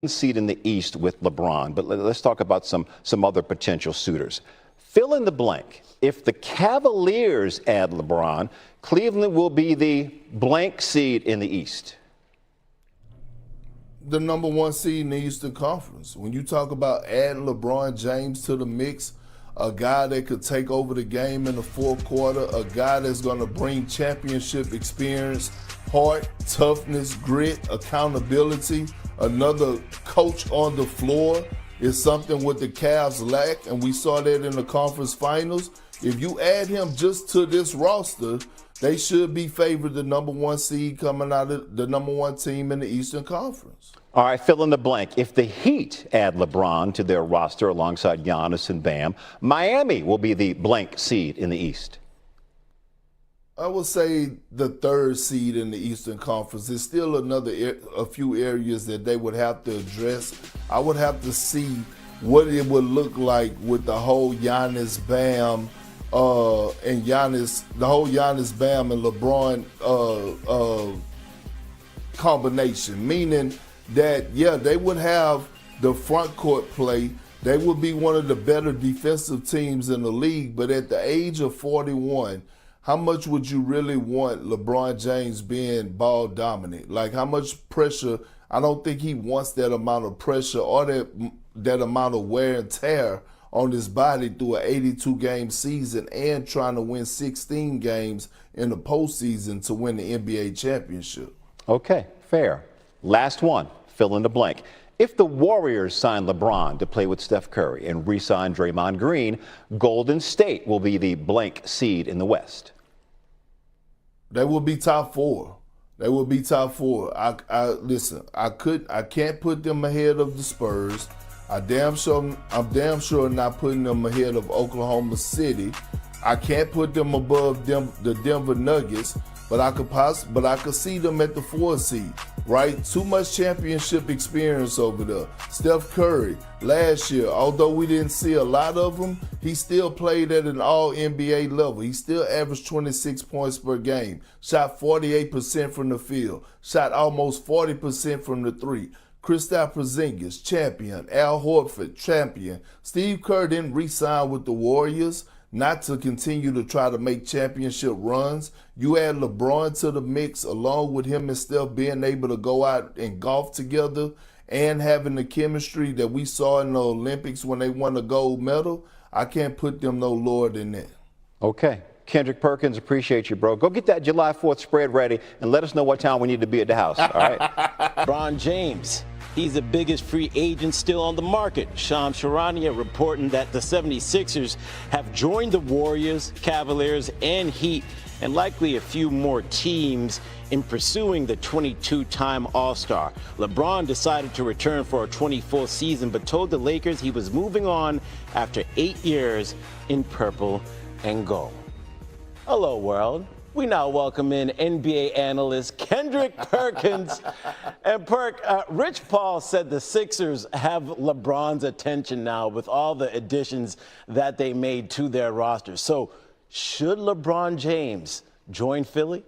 seed in the East with LeBron, but let's talk about some other potential suitors. Fill in the blank. If the Cavaliers add LeBron, Cleveland will be the blank seed in the East. The number one seed in the Eastern Conference. When you talk about adding LeBron James to the mix, a guy that could take over the game in the fourth quarter, a guy that's going to bring championship experience, heart, toughness, grit, accountability, another coach on the floor is something what the Cavs lack, and we saw that in the conference finals. If you add him just to this roster, they should be favored the number one seed coming out of the number one team in the Eastern Conference. All right, fill in the blank. If the Heat add LeBron to their roster alongside Giannis and Bam, Miami will be the blank seed in the East. I would say the third seed in the Eastern Conference. There's still a few areas that they would have to address. I would have to see what it would look like with the whole Giannis Bam the whole Giannis Bam and LeBron combination. Meaning that, yeah, they would have the front court play. They would be one of the better defensive teams in the league. But at the age of 41, how much would you really want LeBron James being ball dominant? Like, how much pressure? I don't think he wants that amount of pressure or that amount of wear and tear on his body through an 82-game season and trying to win 16 games in the postseason to win the NBA championship. Okay, fair. Last one, fill in the blank. If the Warriors sign LeBron to play with Steph Curry and re-sign Draymond Green, Golden State will be the blank seed in the West. They will be top four. They will be top four. Listen, I can't put them ahead of the Spurs. I'm damn sure not putting them ahead of Oklahoma City. I can't put them above the Denver Nuggets, but I could see them at the 4 seed, right? Too much championship experience over there. Steph Curry, last year, although we didn't see a lot of him, he still played at an all-NBA level. He still averaged 26 points per game, shot 48% from the field, shot almost 40% from the three. Kristaps Porzingis, champion. Al Horford, champion. Steve Kerr didn't re-sign with the Warriors not to continue to try to make championship runs. You add LeBron to the mix, along with him and Steph being able to go out and golf together and having the chemistry that we saw in the Olympics when they won the gold medal. I can't put them no lower than that. Okay. Kendrick Perkins, appreciate you, bro. Go get that July 4th spread ready and let us know what time we need to be at the house, all right? LeBron James. He's the biggest free agent still on the market. Shams Charania reporting that the 76ers have joined the Warriors, Cavaliers, and Heat, and likely a few more teams in pursuing the 22-time All-Star. LeBron decided to return for a 24th season, but told the Lakers he was moving on after 8 years in purple and gold. Hello, world. We now welcome in NBA analyst Kendrick Perkins. And Rich Paul said the Sixers have LeBron's attention now with all the additions that they made to their roster. So should LeBron James join Philly?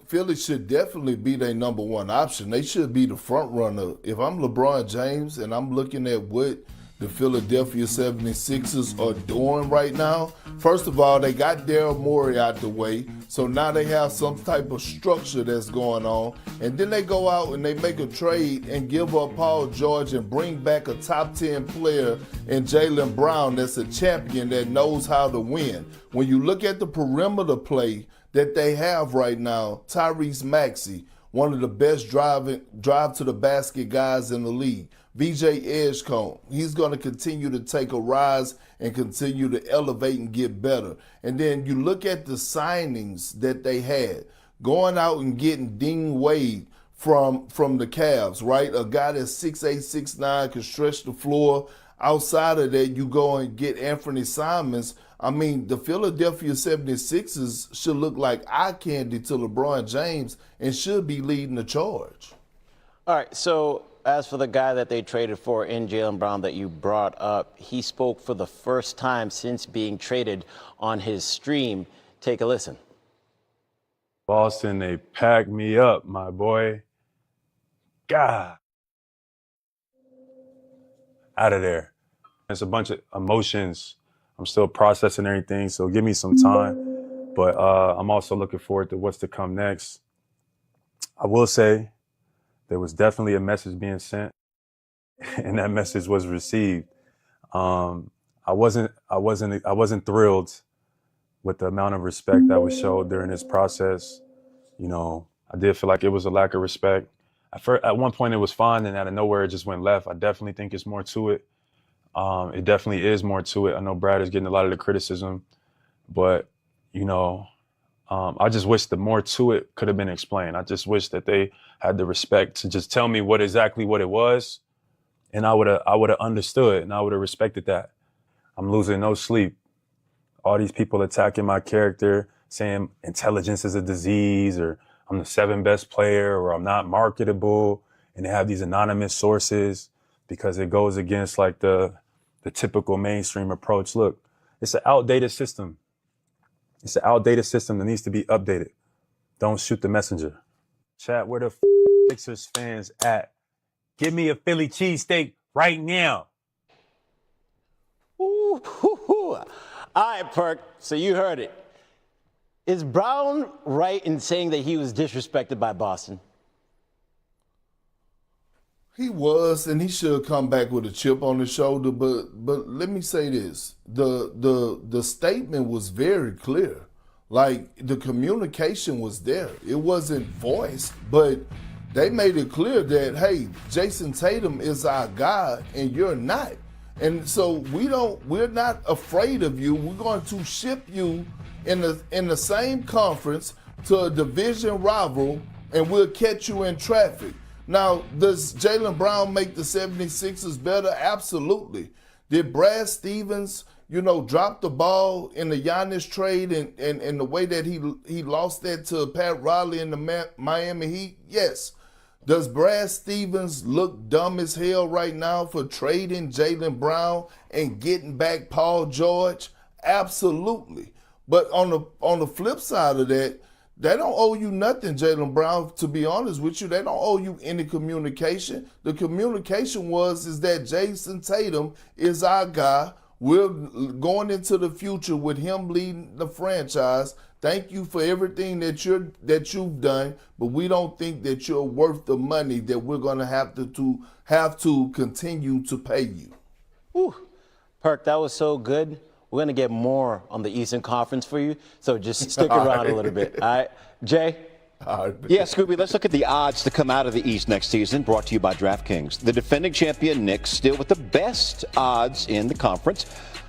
Philly should definitely be their number one option. They should be the front runner. If I'm LeBron James and I'm looking at what the Philadelphia 76ers are doing right now, first of all, they got Daryl Morey out the way, so now they have some type of structure that's going on. And then they go out and they make a trade and give up Paul George and bring back a top 10 player in Jaylen Brown that's a champion that knows how to win. When you look at the perimeter play that they have right now, Tyrese Maxey, one of the best drive to the basket guys in the league. VJ Edgecombe, he's going to continue to take a rise and continue to elevate and get better. And then you look at the signings that they had, going out and getting Dean Wade from the Cavs, right? A guy that's 6'8", 6'9", can stretch the floor. Outside of that, you go and get Anthony Simons. I mean, the Philadelphia 76ers should look like eye candy to LeBron James and should be leading the charge. All right, so as for the guy that they traded for in Jaylen Brown that you brought up, he spoke for the first time since being traded on his stream. Take a listen. Boston, they packed me up, my boy. God. Out of there. It's a bunch of emotions. I'm still processing everything, so give me some time. But I'm also looking forward to what's to come next. I will say there was definitely a message being sent, and that message was received. I wasn't thrilled with the amount of respect that was showed during this process. You know, I did feel like it was a lack of respect. At one point it was fine, and out of nowhere it just went left. I definitely think it's more to it. It definitely is more to it. I know Brad is getting a lot of the criticism, but you know, I just wish the more to it could have been explained. I just wish that they had the respect to just tell me exactly what it was, and I would have understood and I would have respected that. I'm losing no sleep. All these people attacking my character, saying intelligence is a disease, or I'm the 7th best player, or I'm not marketable, and they have these anonymous sources because it goes against like the typical mainstream approach. Look, it's an outdated system. It's an outdated system that needs to be updated. Don't shoot the messenger. Chat, where the Sixers fans at? Give me a Philly cheesesteak right now. Ooh, hoo, hoo. All right, Perk, so you heard it. Is Brown right in saying that he was disrespected by Boston? He was, and he should come back with a chip on his shoulder. But let me say this: the statement was very clear. Like, the communication was there. It wasn't voiced, but they made it clear that, hey, Jason Tatum is our guy, and you're not. And so we're not afraid of you. We're going to ship you in the same conference to a division rival, and we'll catch you in traffic. Now, does Jaylen Brown make the 76ers better? Absolutely. Did Brad Stevens, drop the ball in the Giannis trade and the way that he lost that to Pat Riley in the Miami Heat? Yes. Does Brad Stevens look dumb as hell right now for trading Jaylen Brown and getting back Paul George? Absolutely. But on the flip side of that, they don't owe you nothing, Jaylen Brown, to be honest with you. They don't owe you any communication. The communication is that Jason Tatum is our guy. We're going into the future with him leading the franchise. Thank you for everything that you've done, but we don't think that you're worth the money that we're going to have to continue to pay you. Whew. Perk, that was so good. We're going to get more on the Eastern Conference for you, so just stick around a little bit. All right, Jay? All right. Yeah, Scooby, let's look at the odds to come out of the East next season, brought to you by DraftKings. The defending champion Knicks still with the best odds in the conference,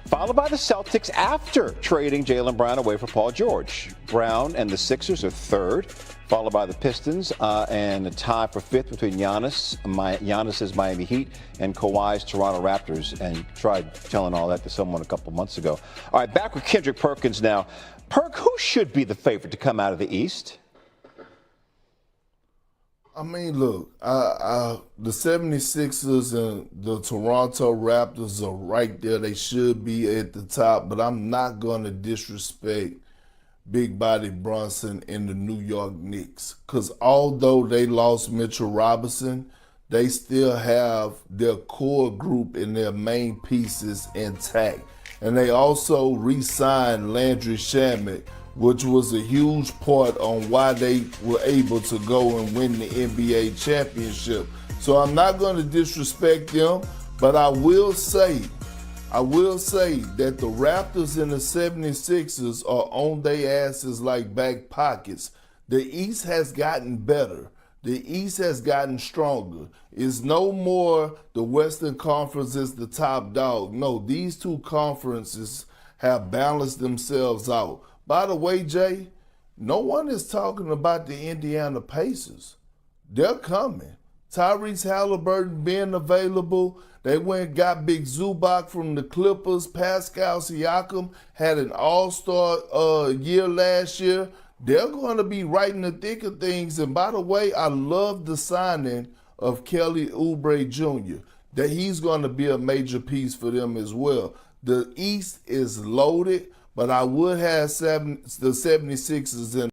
followed by the Celtics after trading Jaylen Brown away for Paul George. Brown and the Sixers are third, followed by the Pistons, and a tie for fifth between Giannis's Miami Heat and Kawhi's Toronto Raptors. And tried telling all that to someone a couple months ago. All right, back with Kendrick Perkins now. Perk, who should be the favorite to come out of the East? I mean, look, the 76ers and the Toronto Raptors are right there. They should be at the top, but I'm not going to disrespect Big Body Brunson and the New York Knicks, because although they lost Mitchell Robinson, they still have their core group and their main pieces intact. And they also re-signed Landry Shamet, which was a huge part on why they were able to go and win the NBA championship. So I'm not going to disrespect them, but I will say that the Raptors and the 76ers are on their asses like back pockets. The East has gotten better. The East has gotten stronger. It's no more the Western Conference is the top dog. No, these two conferences have balanced themselves out. By the way, Jay, no one is talking about the Indiana Pacers. They're coming. Tyrese Halliburton being available. They went and got Big Zubac from the Clippers. Pascal Siakam had an all-star year last year. They're going to be right in the thick of things. And by the way, I love the signing of Kelly Oubre Jr., that he's going to be a major piece for them as well. The East is loaded, but I would have the 76ers in